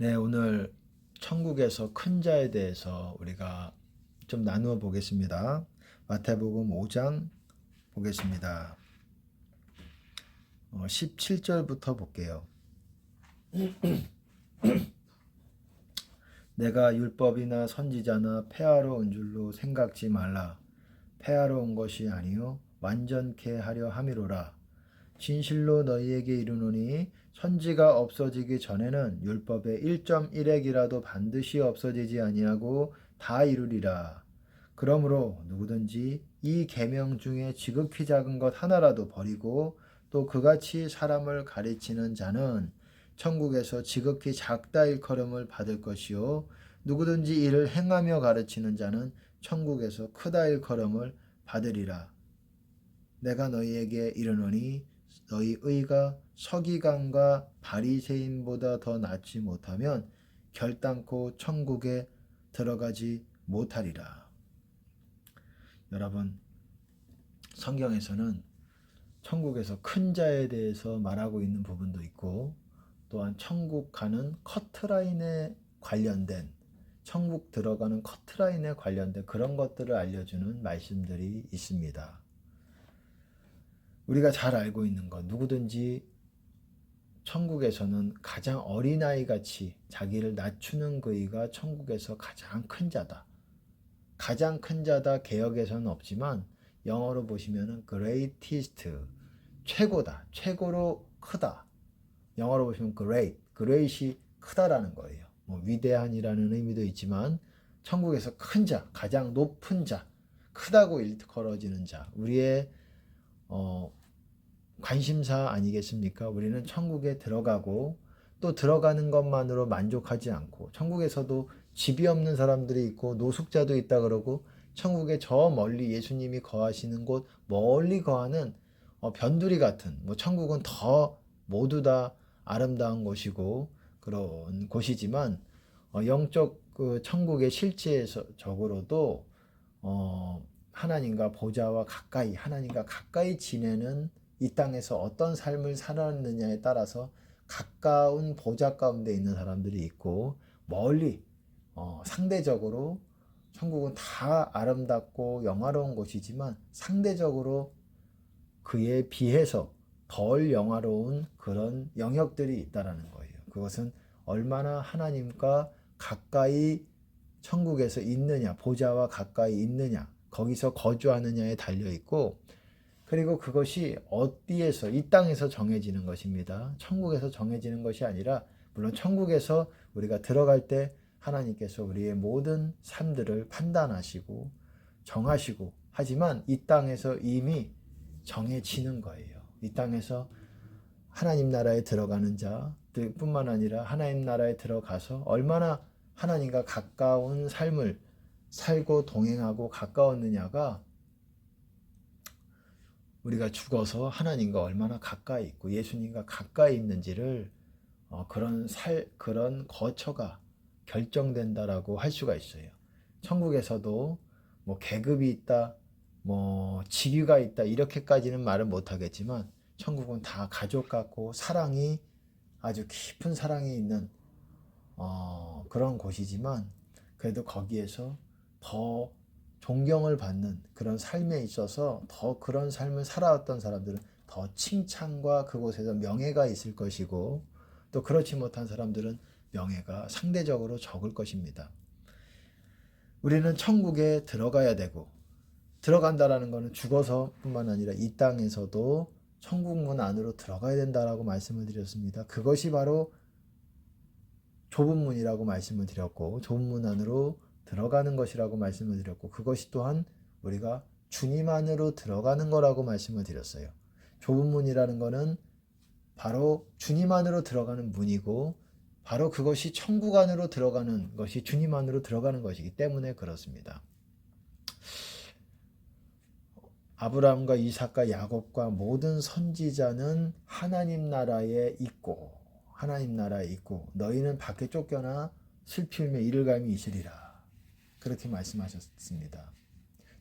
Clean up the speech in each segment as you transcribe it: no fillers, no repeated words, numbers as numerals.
네, 오늘 천국에서 큰 자에 대해서 우리가 좀 나누어 보겠습니다. 마태복음 5장 보겠습니다. 17절부터 볼게요. 내가 율법이나 선지자나 폐하러 온 줄로 생각지 말라. 폐하러 온 것이 아니요 완전케 하려 함이로라. 진실로 너희에게 이르노니 선지가 없어지기 전에는 율법의 1.1핵이라도 반드시 없어지지 아니하고 다 이루리라. 그러므로 누구든지 이 계명 중에 지극히 작은 것 하나라도 버리고 또 그같이 사람을 가르치는 자는 천국에서 지극히 작다 일컬음을 받을 것이요 누구든지 이를 행하며 가르치는 자는 천국에서 크다 일컬음을 받으리라. 내가 너희에게 이르노니 너희 의가 서기관과 바리새인보다 더 낫지 못하면 결단코 천국에 들어가지 못하리라. 여러분, 성경에서는 천국에서 큰 자에 대해서 말하고 있는 부분도 있고 또한 천국 가는 커트라인에 관련된 천국 들어가는 커트라인에 관련된 그런 것들을 알려주는 말씀들이 있습니다. 우리가 잘 알고 있는 것, 누구든지 천국에서는 가장 어린아이 같이 자기를 낮추는 그이가 천국에서 가장 큰 자다. 가장 큰 자다 개역에서는 없지만 영어로 보시면은 greatest, 최고다, 최고로 크다. 영어로 보시면 great이 크다라는 거예요. 위대한이라는 의미도 있지만 천국에서 큰 자, 가장 높은 자, 크다고 일컬어지는 자, 우리의 관심사 아니겠습니까? 우리는 천국에 들어가고 또 들어가는 것만으로 만족하지 않고 천국에서도 집이 없는 사람들이 있고 노숙자도 있다 그러고 천국에 저 멀리 예수님이 거하시는 곳 멀리 거하는 변두리 같은 천국은 더 모두 다 아름다운 곳이고 그런 곳이지만 영적 그 천국의 실제적으로도 하나님과 보좌와 가까이 하나님과 가까이 지내는 이 땅에서 어떤 삶을 살았느냐에 따라서 가까운 보좌 가운데 있는 사람들이 있고 멀리 상대적으로 천국은 다 아름답고 영화로운 곳이지만 상대적으로 그에 비해서 덜 영화로운 그런 영역들이 있다라는 거예요. 그것은 얼마나 하나님과 가까이 천국에서 있느냐, 보좌와 가까이 있느냐, 거기서 거주하느냐에 달려 있고 그리고 그것이 어디에서 이 땅에서 정해지는 것입니다. 천국에서 정해지는 것이 아니라 물론 천국에서 우리가 들어갈 때 하나님께서 우리의 모든 삶들을 판단하시고 정하시고 하지만 이 땅에서 이미 정해지는 거예요. 이 땅에서 하나님 나라에 들어가는 자뿐만 아니라 하나님 나라에 들어가서 얼마나 하나님과 가까운 삶을 살고 동행하고 가까웠느냐가 우리가 죽어서 하나님과 얼마나 가까이 있고 예수님과 가까이 있는지를 그런 거처가 결정된다라고 할 수가 있어요. 천국에서도 계급이 있다, 직위가 있다 이렇게까지는 말을 못하겠지만 천국은 다 가족 같고 사랑이 아주 깊은 사랑이 있는 그런 곳이지만 그래도 거기에서 더 존경을 받는 그런 삶에 있어서 더 그런 삶을 살아왔던 사람들은 더 칭찬과 그곳에서 명예가 있을 것이고 또 그렇지 못한 사람들은 명예가 상대적으로 적을 것입니다. 우리는 천국에 들어가야 되고 들어간다라는 것은 죽어서 뿐만 아니라 이 땅에서도 천국 문 안으로 들어가야 된다라고 말씀을 드렸습니다. 그것이 바로 좁은 문이라고 말씀을 드렸고 좁은 문 안으로 들어가는 것이라고 말씀을 드렸고 그것이 또한 우리가 주님 안으로 들어가는 거라고 말씀을 드렸어요. 좁은 문이라는 것은 바로 주님 안으로 들어가는 문이고 바로 그것이 천국 안으로 들어가는 것이 주님 안으로 들어가는 것이기 때문에 그렇습니다. 아브라함과 이삭과 야곱과 모든 선지자는 하나님 나라에 있고 너희는 밖에 쫓겨나 슬피 울며 이를 갈미 있으리라 그렇게 말씀하셨습니다.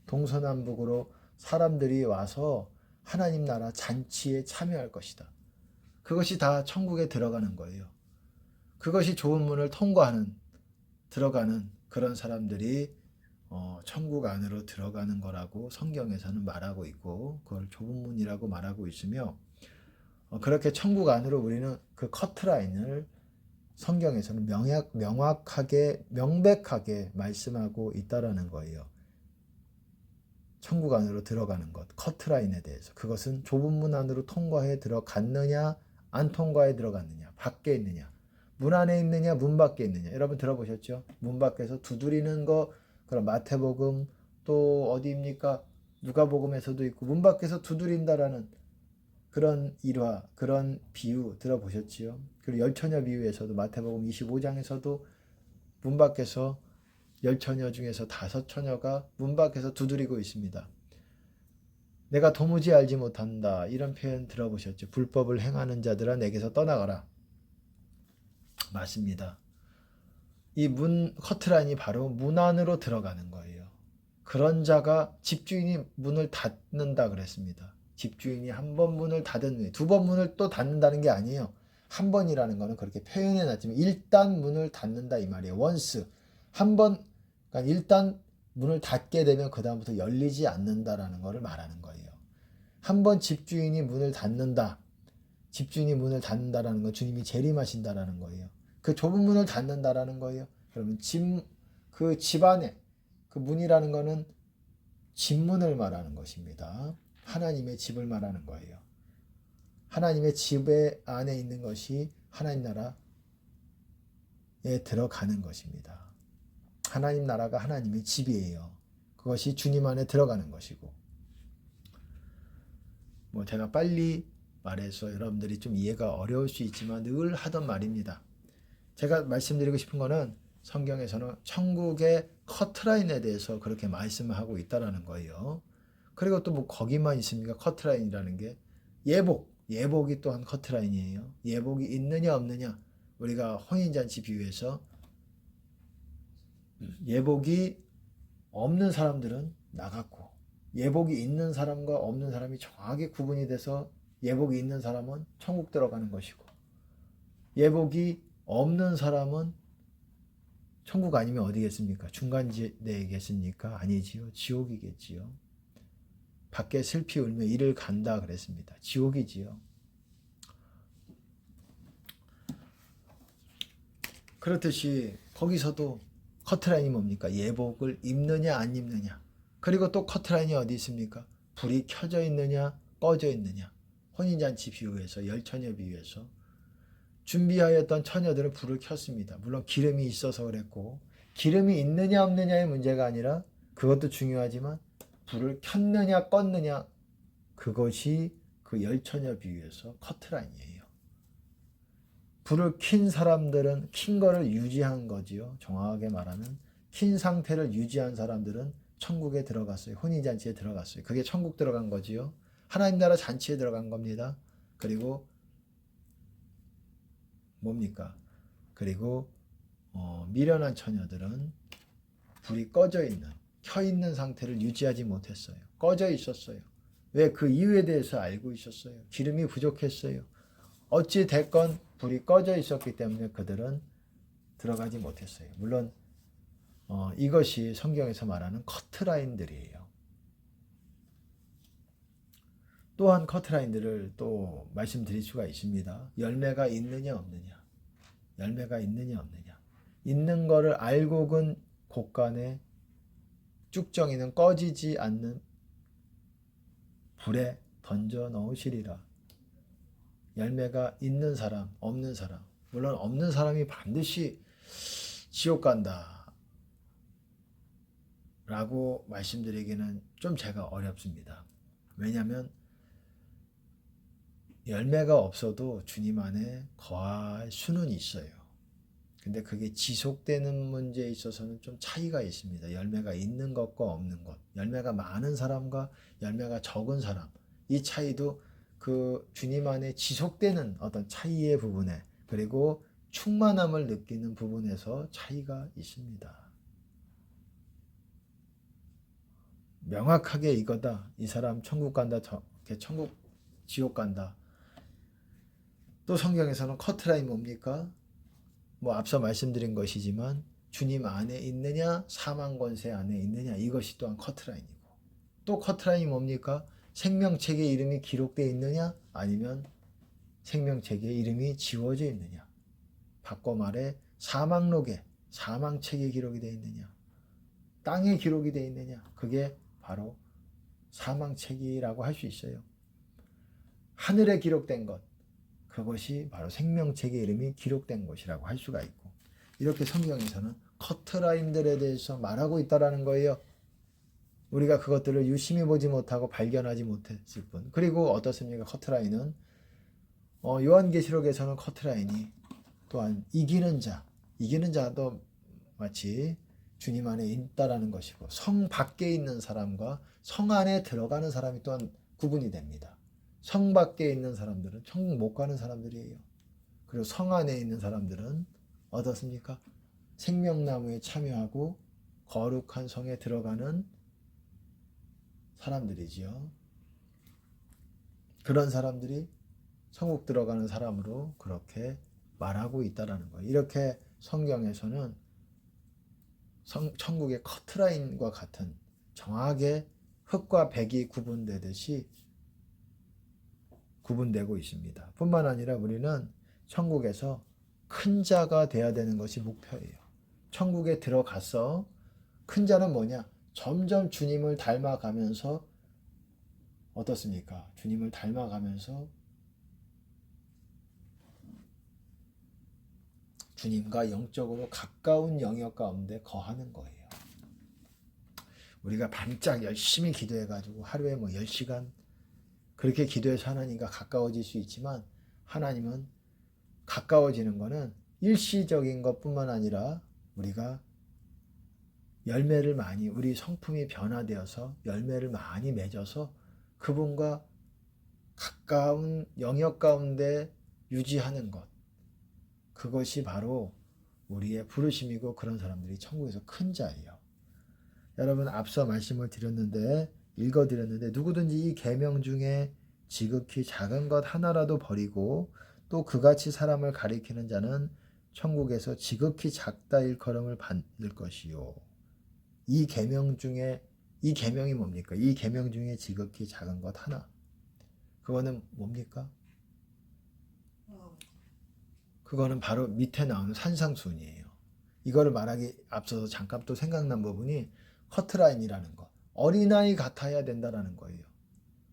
동서남북으로 사람들이 와서 하나님 나라 잔치에 참여할 것이다. 그것이 다 천국에 들어가는 거예요. 그것이 좁은 문을 통과하는 들어가는 그런 사람들이 천국 안으로 들어가는 거라고 성경에서는 말하고 있고 그걸 좁은 문이라고 말하고 있으며 그렇게 천국 안으로 우리는 그 커트라인을 성경에서는 명확하게 명백하게 말씀하고 있다라는 거예요. 천국 안으로 들어가는 것, 커트라인에 대해서 그것은 좁은 문 안으로 통과해 들어갔느냐 안 통과해 들어갔느냐 밖에 있느냐 문 안에 있느냐 문 밖에 있느냐 여러분 들어보셨죠? 문 밖에서 두드리는 거 그럼 마태복음 또 어디입니까? 누가복음에서도 있고 문 밖에서 두드린다라는 그런 일화 그런 비유 들어보셨지요? 그리고 열처녀 비유에서도 마태복음 25장에서도 문 밖에서 열처녀 중에서 5처녀가 문 밖에서 두드리고 있습니다. 내가 도무지 알지 못한다 이런 표현 들어보셨죠? 불법을 행하는 자들아 내게서 떠나가라. 맞습니다. 이 문 커트라인이 바로 문 안으로 들어가는 거예요. 그런 자가 집주인이 문을 닫는다 그랬습니다. 집주인이 한 번 문을 닫은 후에 2번 문을 또 닫는다는 게 아니에요. 한 번이라는 거는 그렇게 표현해 놨지만 일단 문을 닫는다 이 말이에요. once 한 번 그러니까 일단 문을 닫게 되면 그 다음부터 열리지 않는다라는 것을 말하는 거예요. 한 번 집주인이 문을 닫는다. 집주인이 문을 닫는다라는 건 주님이 재림하신다라는 거예요. 그 좁은 문을 닫는다라는 거예요. 그러면 그 집안에 그 문이라는 거는 집문을 말하는 것입니다. 하나님의 집을 말하는 거예요. 하나님의 집에 안에 있는 것이 하나님 나라에 들어가는 것입니다. 하나님 나라가 하나님의 집이에요. 그것이 주님 안에 들어가는 것이고 제가 빨리 말해서 여러분들이 좀 이해가 어려울 수 있지만 늘 하던 말입니다. 제가 말씀드리고 싶은 거는 성경에서는 천국의 커트라인에 대해서 그렇게 말씀하고 있다라는 거예요. 그리고 또 거기만 있습니까? 커트라인이라는 게 예복이 또한 커트라인이에요. 예복이 있느냐 없느냐 우리가 혼인잔치 비유에서 예복이 없는 사람들은 나갔고 예복이 있는 사람과 없는 사람이 정확하게 구분이 돼서 예복이 있는 사람은 천국 들어가는 것이고 예복이 없는 사람은 천국 아니면 어디겠습니까? 중간지대겠습니까? 아니지요. 지옥이겠지요. 밖에 슬피 울며 이를 간다 그랬습니다. 지옥이지요. 그렇듯이 거기서도 커트라인이 뭡니까? 예복을 입느냐 안 입느냐. 그리고 또 커트라인이 어디 있습니까? 불이 켜져 있느냐 꺼져 있느냐. 혼인잔치 비유에서 열처녀 비유에서 준비하였던 처녀들은 불을 켰습니다. 물론 기름이 있어서 그랬고 기름이 있느냐 없느냐의 문제가 아니라 그것도 중요하지만 불을 켰느냐 껐느냐 그것이 그 열처녀 비유에서 커트라인이에요. 불을 킨 사람들은 킨 거를 유지한 거지요. 정확하게 말하면 킨 상태를 유지한 사람들은 천국에 들어갔어요. 혼인잔치에 들어갔어요. 그게 천국 들어간 거지요. 하나님 나라 잔치에 들어간 겁니다. 그리고 뭡니까? 그리고 미련한 처녀들은 불이 켜 있는 상태를 유지하지 못했어요. 꺼져 있었어요. 왜? 그 이유에 대해서 알고 있었어요. 기름이 부족했어요. 어찌 됐건 불이 꺼져 있었기 때문에 그들은 들어가지 못했어요. 물론 이것이 성경에서 말하는 커트라인들이에요. 또한 커트라인들을 또 말씀드릴 수가 있습니다. 열매가 있느냐 없느냐. 열매가 있느냐 없느냐. 있는 거를 알고는 곳간에 쭉정이는 꺼지지 않는 불에 던져 넣으시리라. 열매가 있는 사람, 없는 사람. 물론 없는 사람이 반드시 지옥 간다 라고 말씀드리기는 좀 제가 어렵습니다. 왜냐하면 열매가 없어도 주님 안에 거할 수는 있어요. 근데 그게 지속되는 문제에 있어서는 좀 차이가 있습니다. 열매가 있는 것과 없는 것. 열매가 많은 사람과 열매가 적은 사람. 이 차이도 그 주님 안에 지속되는 어떤 차이의 부분에 그리고 충만함을 느끼는 부분에서 차이가 있습니다. 명확하게 이거다. 이 사람 천국 간다. 천국 지옥 간다. 또 성경에서는 커트라인 뭡니까? 뭐 앞서 말씀드린 것이지만 주님 안에 있느냐 사망 권세 안에 있느냐 이것이 또한 커트라인이고 또 커트라인이 뭡니까? 생명책에 이름이 기록되어 있느냐 아니면 생명책에 이름이 지워져 있느냐 바꿔 말해 사망록에 사망책에 기록이 되어 있느냐 땅에 기록이 되어 있느냐 그게 바로 사망책이라고 할 수 있어요. 하늘에 기록된 것 그것이 바로 생명책의 이름이 기록된 것이라고 할 수가 있고 이렇게 성경에서는 커트라인들에 대해서 말하고 있다라는 거예요. 우리가 그것들을 유심히 보지 못하고 발견하지 못했을 뿐. 그리고 어떻습니까? 커트라인은 요한계시록에서는 커트라인이 또한 이기는 자도 마치 주님 안에 있다라는 것이고 성 밖에 있는 사람과 성 안에 들어가는 사람이 또한 구분이 됩니다. 성 밖에 있는 사람들은 천국 못 가는 사람들이에요. 그리고 성 안에 있는 사람들은 어떻습니까? 생명나무에 참여하고 거룩한 성에 들어가는 사람들이지요. 그런 사람들이 천국 들어가는 사람으로 그렇게 말하고 있다라는 거예요. 이렇게 성경에서는 천국의 커트라인과 같은 정확하게 흙과 백이 구분되듯이 구분되고 있습니다. 뿐만 아니라 우리는 천국에서 큰 자가 돼야 되는 것이 목표예요. 천국에 들어가서 큰 자는 뭐냐? 점점 주님을 닮아가면서 어떻습니까? 주님을 닮아가면서 주님과 영적으로 가까운 영역 가운데 거하는 거예요. 우리가 반짝 열심히 기도해가지고 하루에 뭐 10시간 그렇게 기도해서 하나님과 가까워질 수 있지만 하나님은 가까워지는 것은 일시적인 것뿐만 아니라 우리가 열매를 많이 우리 성품이 변화되어서 열매를 많이 맺어서 그분과 가까운 영역 가운데 유지하는 것 그것이 바로 우리의 부르심이고 그런 사람들이 천국에서 큰 자예요. 여러분 앞서 말씀을 드렸는데 읽어드렸는데 누구든지 이 계명 중에 지극히 작은 것 하나라도 버리고 또 그같이 사람을 가리키는 자는 천국에서 지극히 작다 일컬음을 받을 것이요. 이 계명 중에 이 계명이 뭡니까? 이 계명 중에 지극히 작은 것 하나. 그거는 뭡니까? 그거는 바로 밑에 나오는 산상수훈이에요. 이거를 말하기 앞서서 잠깐 또 생각난 부분이 커트라인이라는 거. 어린아이 같아야 된다라는 거예요.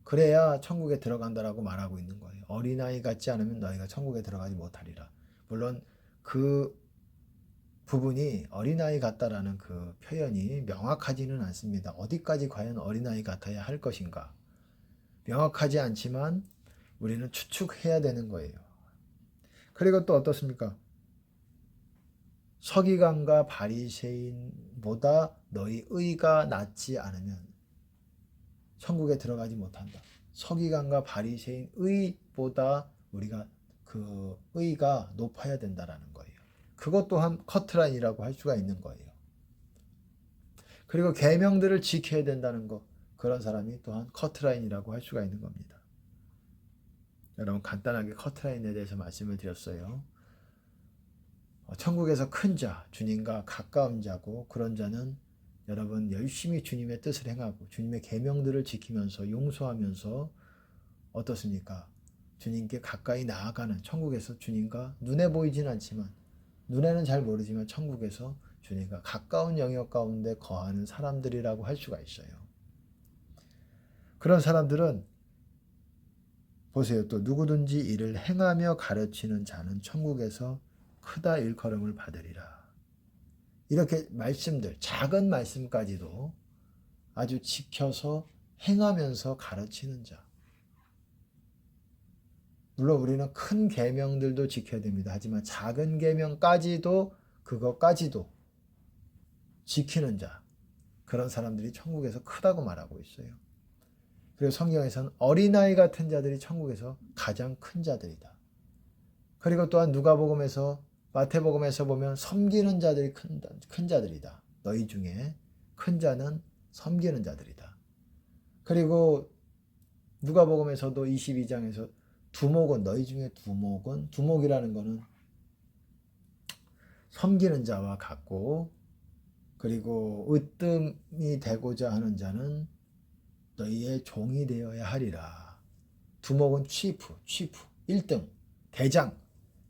그래야 천국에 들어간다라고 말하고 있는 거예요. 어린아이 같지 않으면 너희가 천국에 들어가지 못하리라. 물론 그 부분이 어린아이 같다라는 그 표현이 명확하지는 않습니다. 어디까지 과연 어린아이 같아야 할 것인가? 명확하지 않지만 우리는 추측해야 되는 거예요. 그리고 또 어떻습니까? 서기관과 바리새인보다 너희 의가 낫지 않으면 천국에 들어가지 못한다. 서기관과 바리새인 의보다 우리가 그 의가 높아야 된다라는 거예요. 그것 또한 커트라인이라고 할 수가 있는 거예요. 그리고 계명들을 지켜야 된다는 것, 그런 사람이 또한 커트라인이라고 할 수가 있는 겁니다. 여러분 간단하게 커트라인에 대해서 말씀을 드렸어요. 천국에서 큰 자, 주님과 가까운 자고 그런 자는 여러분 열심히 주님의 뜻을 행하고 주님의 계명들을 지키면서 용서하면서 어떻습니까? 주님께 가까이 나아가는 천국에서 주님과 눈에 보이진 않지만 눈에는 잘 모르지만 천국에서 주님과 가까운 영역 가운데 거하는 사람들이라고 할 수가 있어요. 그런 사람들은 보세요. 또 누구든지 이를 행하며 가르치는 자는 천국에서 크다 일컬음을 받으리라. 이렇게 말씀들, 작은 말씀까지도 아주 지켜서 행하면서 가르치는 자. 물론 우리는 큰 계명들도 지켜야 됩니다. 하지만 작은 계명까지도 그것까지도 지키는 자. 그런 사람들이 천국에서 크다고 말하고 있어요. 그리고 성경에서는 어린아이 같은 자들이 천국에서 가장 큰 자들이다. 그리고 또한 누가복음에서 마태복음에서 보면 섬기는 자들이 큰 자들이다. 너희 중에 큰 자는 섬기는 자들이다. 그리고 누가복음에서도 22장에서 두목은 너희 중에 두목이라는 거는 섬기는 자와 같고, 그리고 으뜸이 되고자 하는 자는 너희의 종이 되어야 하리라. 두목은 치프, 1등, 대장.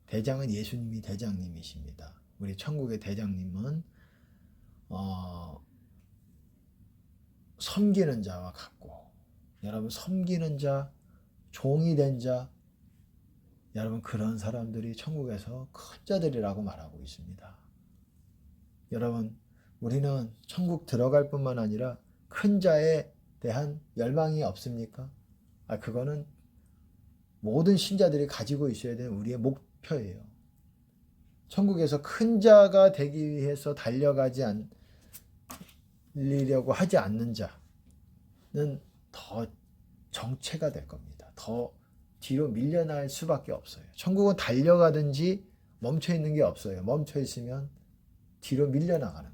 대장은 예수님이 대장님이십니다. 우리 천국의 대장님은 섬기는 자와 같고, 여러분 섬기는 자, 종이 된 자, 여러분 그런 사람들이 천국에서 큰 자들이라고 말하고 있습니다. 여러분 우리는 천국 들어갈 뿐만 아니라 큰 자에 대한 열망이 없습니까? 그거는 모든 신자들이 가지고 있어야 되는 우리의 목표예요. 천국에서 큰 자가 되기 위해서 달려가지 않으려고 하지 않는 자는 더 정체가 될 겁니다. 더 뒤로 밀려날 수밖에 없어요. 천국은 달려가든지 멈춰 있는 게 없어요. 멈춰 있으면 뒤로 밀려나가는